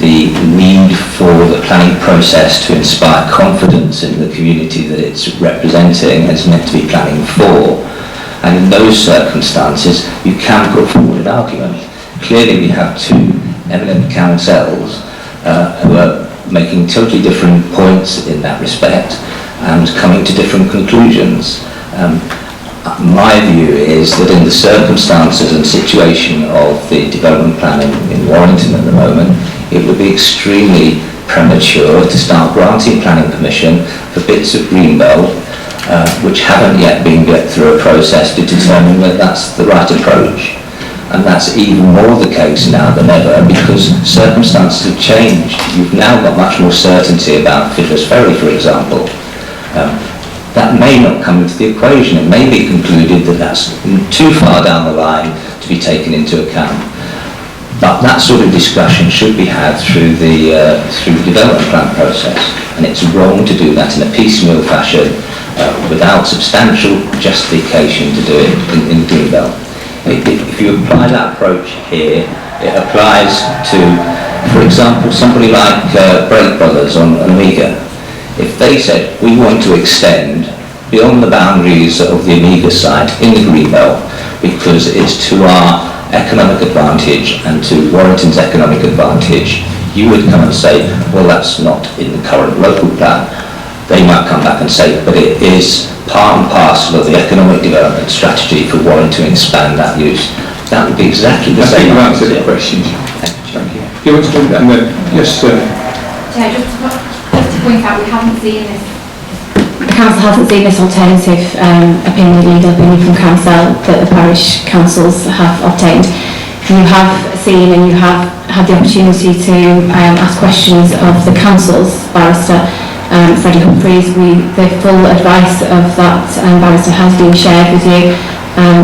the need for the planning process to inspire confidence in the community that it's representing and it's meant to be planning for. And in those circumstances, you can put forward an argument. Clearly, we have two eminent councils who are making totally different points in that respect and coming to different conclusions. My view is that in the circumstances and situation of the development plan in Warrington at the moment, it would be extremely premature to start granting planning permission for bits of greenbelt which haven't yet been get through a process to determine whether that's the right approach. And that's even more the case now than ever because circumstances have changed. You've now got much more certainty about Fiddler's Ferry, for example. That may not come into the equation. It may be concluded that that's too far down the line to be taken into account. But that sort of discussion should be had through the development plan process, and it's wrong to do that in a piecemeal fashion without substantial justification to do it in Greenbelt. If you apply that approach here, it applies to, for example, somebody like Brake Brothers on Amiga. If they said, we want to extend beyond the boundaries of the Amiga site in the Greenbelt because it's to our economic advantage and to Warrington's economic advantage, you would come and say, well, that's not in the current local plan. They might come back and say, but it is part and parcel of the economic development strategy for Warrington to expand that use. That would be exactly the same. I think you've answered the question. Thank you. Do you want to do that? Yes, sir. Chair, just to point out, we haven't seen this. The council hasn't seen this alternative legal opinion from council that the parish councils have obtained. You have seen and you have had the opportunity to ask questions of the council's barrister, Freddie Humphreys. The full advice of that barrister has been shared with you.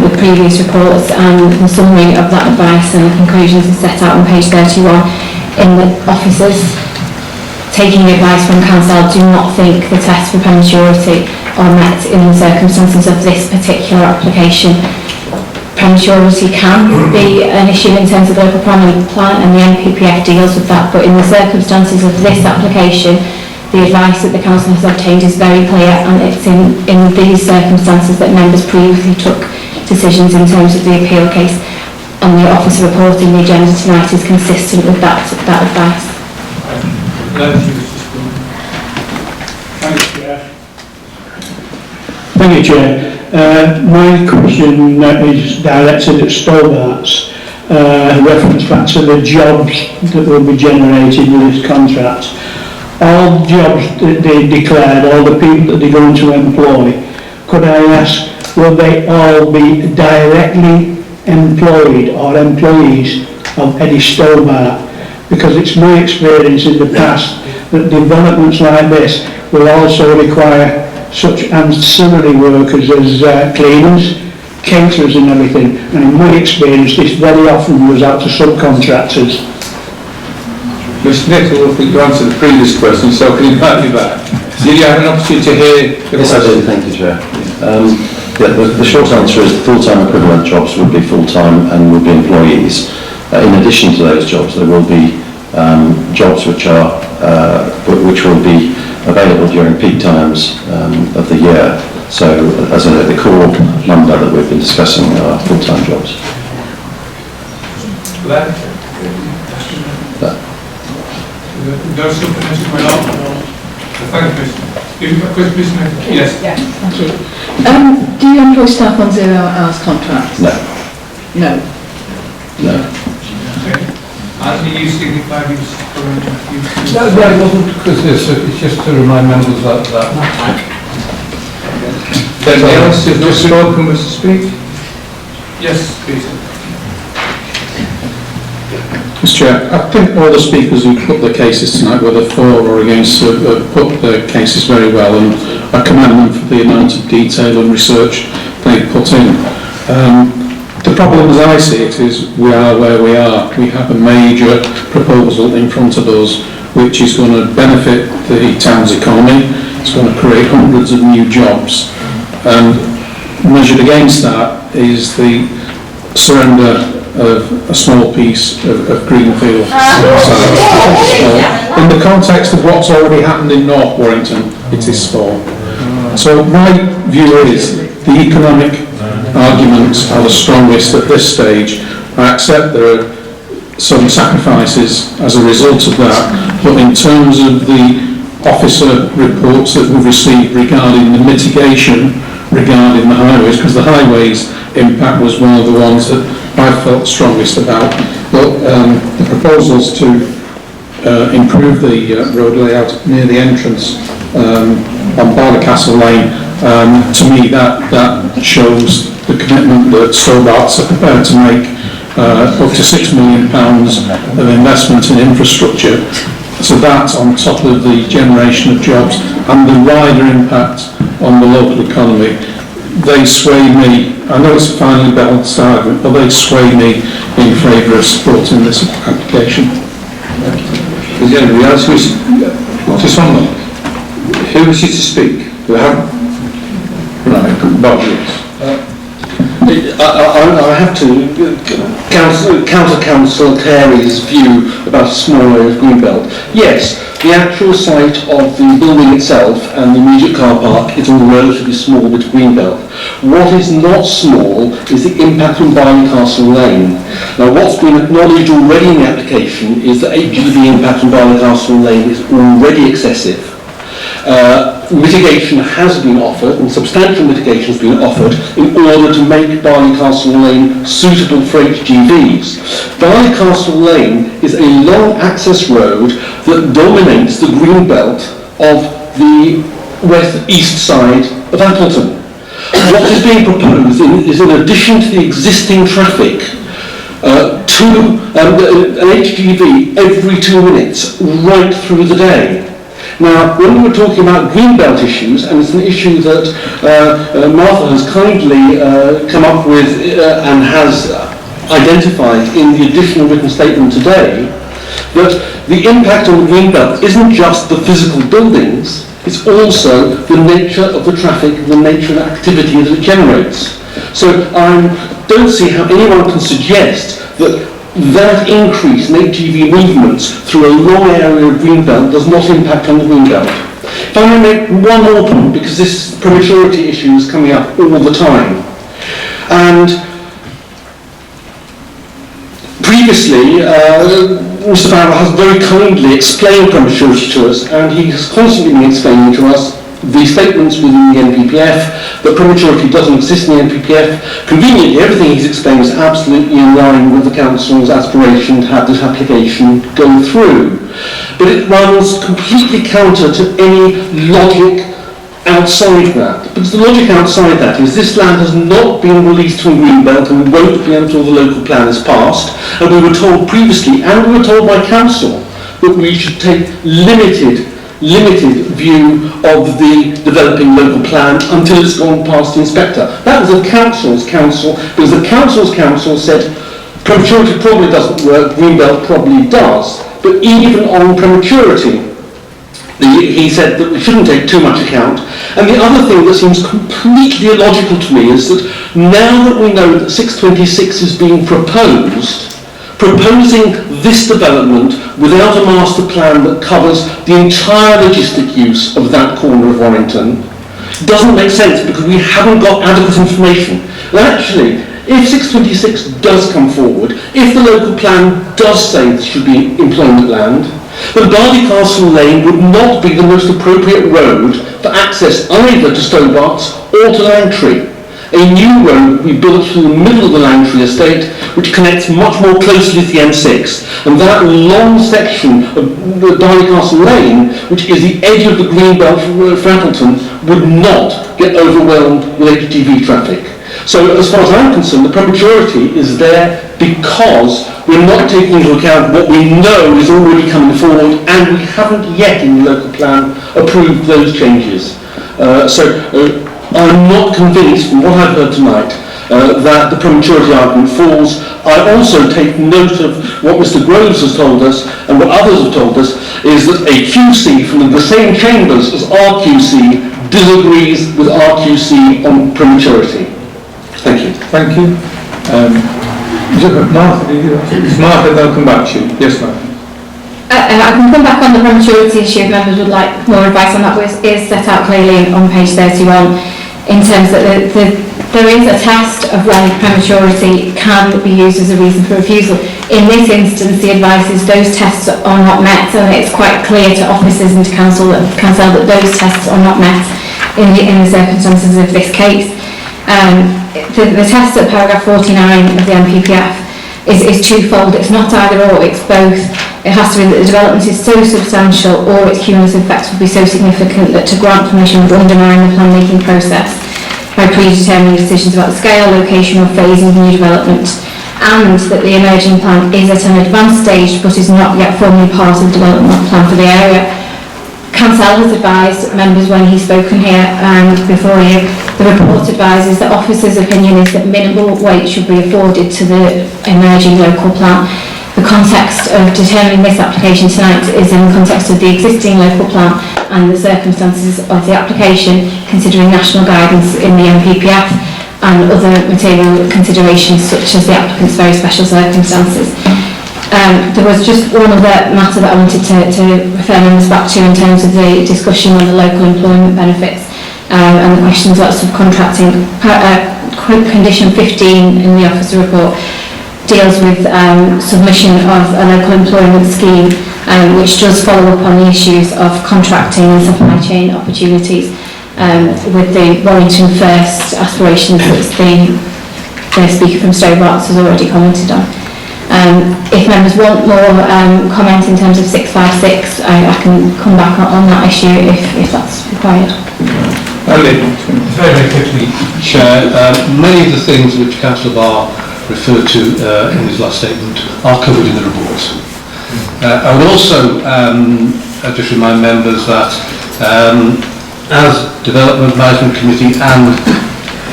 with previous reports, and the summary of that advice and conclusions is set out on page 31 in the officers. Taking advice from council, I do not think the tests for prematurity are met in the circumstances of this particular application. Prematurity can be an issue in terms of local planning and the NPPF deals with that, but in the circumstances of this application, the advice that the council has obtained is very clear, and it's in these circumstances that members previously took decisions in terms of the appeal case, and the officer reporting the agenda tonight is consistent with that advice. Thank you, Chair. My question is directed at Stobart's, reference back to the jobs that will be generated with this contract. All jobs that they declared, all the people that they're going to employ, could I ask, will they all be directly employed or employees of Eddie Stobart? Because it's my experience in the past that developments like this will also require such ancillary workers as cleaners, caterers and everything, and in my experience this very often goes out to subcontractors. Mr Nicholl, you answered the previous question, so can you invite me back? Did you have an opportunity to hear the Yes, I did, thank you, Chair. The short answer is full-time equivalent jobs would be full-time and would be employees. In addition to those jobs, there will be jobs which will be available during peak times of the year. So, as the core number that we've been discussing are full-time jobs. No supplementary went on. Thank you. Yes. Yes, thank you. Do you employ staff on 0 hours contracts? No. No. No. As you signify use No, it wasn't because it's just to remind members that. Anyone else who's not spoken wish to speak? Yes, please. Mr Chair, I think all the speakers who put the cases tonight, whether for or against, have put the cases very well, and I commend them for the amount of detail and research they've put in. The problem as I see it is we are where we are. We have a major proposal in front of us which is going to benefit the town's economy. It's going to create hundreds of new jobs, and measured against that is the surrender of a small piece of greenfield. In the context of what's already happened in North Warrington, it is small. So my view is the economic arguments are the strongest at this stage. I accept there are some sacrifices as a result of that, but in terms of the officer reports that we've received regarding the mitigation regarding the highways, because the highways impact was one of the ones that I felt strongest about. But the proposals to improve the road layout near the entrance on Castle Lane, to me that shows the commitment that Stobart's are prepared to make, up to £6 million of investment in infrastructure. So that on top of the generation of jobs and the wider impact on the local economy, they sway me. I know it's a finely balanced argument, but they sway me in favour of supporting this application. Is there anybody else who wishes? Just one moment. Who wishes to speak? Do I have? Right, Bob, yes. I have to counter Councillor Carey's view about a small area of Greenbelt. Yes, the actual site of the building itself and the immediate car park is all relatively small bit of Greenbelt. What is not small is the impact on Castle Lane. Now, what's been acknowledged already in the application is that 8 GB impact on Castle Lane is already excessive. Mitigation has been offered, and substantial mitigation has been offered in order to make Castle Lane suitable for HGVs. Castle Lane is a long access road that dominates the green belt of the west-east side of Appleton. What is being proposed is, in addition to the existing traffic, an HGV every 2 minutes right through the day. Now, when we were talking about greenbelt issues, and it's an issue that Martha has kindly come up with and has identified in the additional written statement today, that the impact on the greenbelt isn't just the physical buildings, it's also the nature of the traffic, the nature of the activity that it generates. So I don't see how anyone can suggest that that increase in HGV movements through a long area of greenbelt does not impact on the greenbelt. If I may make one more point, because this prematurity issue is coming up all the time. And previously, Mr. Farrell has very kindly explained prematurity to us, and he has constantly been explaining to us the statements within the NPPF, that prematurity doesn't exist in the NPPF. Conveniently, everything he's explained is absolutely in line with the Council's aspiration to have this application go through. But it runs completely counter to any logic outside that. Because the logic outside that is this land has not been released from Greenbelt and won't be until the local plan is passed. And we were told previously, and we were told by Council, that we should take limited view of the developing local plan until it's gone past the inspector. That was the Council's counsel, because the Council's counsel said prematurity probably doesn't work, Greenbelt probably does. But even on prematurity, he said that we shouldn't take too much account. And the other thing that seems completely illogical to me is that now that we know that 626 is being proposed, proposing this development without a master plan that covers the entire logistic use of that corner of Warrington doesn't make sense, because we haven't got adequate information. And actually, if 626 does come forward, if the local plan does say there should be employment land, then Barley Castle Lane would not be the most appropriate road for access either to Stobart's or to Langtree. A new road will be built through the middle of the Langtree estate, which connects much more closely to the M6. And that long section of Barley Castle Lane, which is the edge of the Greenbelt for Appleton, would not get overwhelmed with HGV traffic. So as far as I'm concerned, the prematurity is there because we're not taking into account what we know is already coming forward, and we haven't yet in the local plan approved those changes. I'm not convinced from what I've heard tonight that the prematurity argument falls. I also take note of what Mr. Groves has told us and what others have told us, is that a QC from the same chambers as RQC disagrees with RQC on prematurity. Thank you. Thank you. Martha, they'll come back to you. Yes, ma'am. I can come back on the prematurity issue if members would like more advice on that, which is set out clearly on page 31 in terms that there is a test of when prematurity can be used as a reason for refusal. In this instance, the advice is those tests are not met, and it's quite clear to officers and to council that those tests are not met in the circumstances of this case. The test at paragraph 49 of the NPPF is twofold. It's not either or, it's both. It has to be that the development is so substantial or its cumulative effects would be so significant that to grant permission would undermine the plan-making process by predetermining decisions about the scale, location or phasing of new development, and that the emerging plan is at an advanced stage but is not yet formally part of the development plan for the area. Council has advised members when he's spoken here and before you, the report advises that officers' opinion is that minimal weight should be afforded to the emerging local plan. The context of determining this application tonight is in the context of the existing local plan and the circumstances of the application, considering national guidance in the NPPF and other material considerations such as the applicant's very special circumstances. There was just one other matter that I wanted to refer members back to in terms of the discussion on the local employment benefits and the questions about subcontracting. Condition 15 in the officer report deals with submission of a local employment scheme which does follow up on the issues of contracting and supply chain opportunities with the Warrington First aspirations that the speaker from Stobart has already commented on. If members want more comment in terms of 656, I can come back on that issue if that's required. Very, very quickly, Chair. Many of the things which Councillor Barr referred to in his last statement are covered in the report. I would also I just remind members that as Development Management Committee and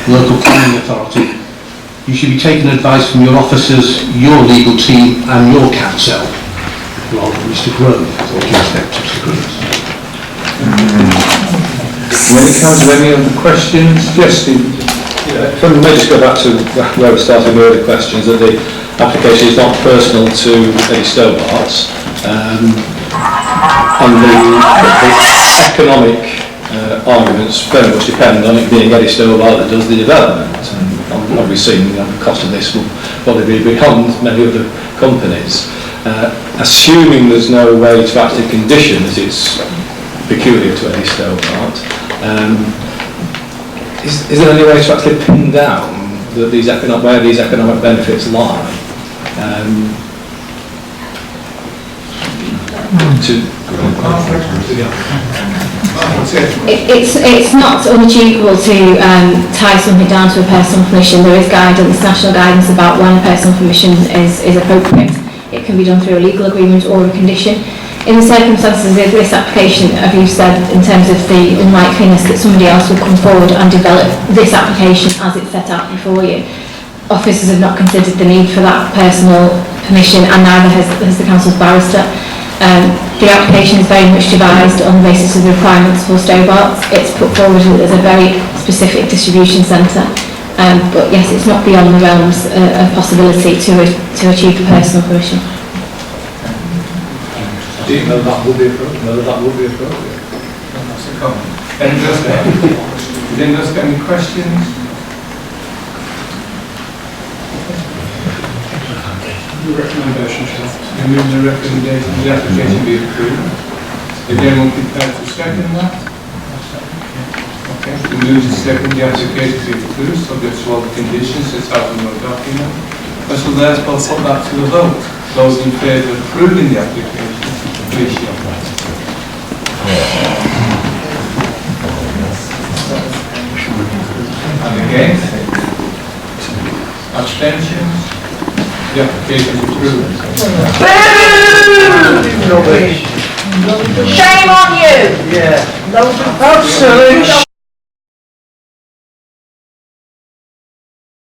Local Planning Authority, you should be taking advice from your officers, your legal team and your council, rather than Mr Grove, or respect to Mr Grove. When it comes to any other questions, just If I may just go back to where we started with the questions, that the application is not personal to Eddie Stobart's, and the economic arguments very much depend on it being Eddie Stobart that does the development. And obviously, the cost of this will probably be beyond many other companies. Assuming there's no way to actually condition that it's peculiar to Eddie Stobart, is there any way to actually pin down that where these economic benefits lie? It's not unachievable to tie something down to a personal permission. There is guidance, national guidance about when a personal permission is appropriate. It can be done through a legal agreement or a condition. In the circumstances of this application, have you said in terms of the unlikeliness that somebody else will come forward and develop this application as it's set out before you? Officers have not considered the need for that personal permission, and neither has the council's barrister. The application is very much devised on the basis of the requirements for Stobart. It's put forward as a very specific distribution centre, but yes, it's not beyond the realms of possibility to achieve a personal permission. do you know that would be appropriate? Whether that would be appropriate? That's a comment. Did anyone else get any questions? The recommendation, you move the recommendation, the application be approved. Is anyone prepared to second that? Okay, we move to second the application be approved, subject to all the conditions set out in your document. I shall therefore put that to the vote. Those in favour of approving the application, please show of hands. And against? Abstentions? The application is approved. Shame on you! Yeah. Absolute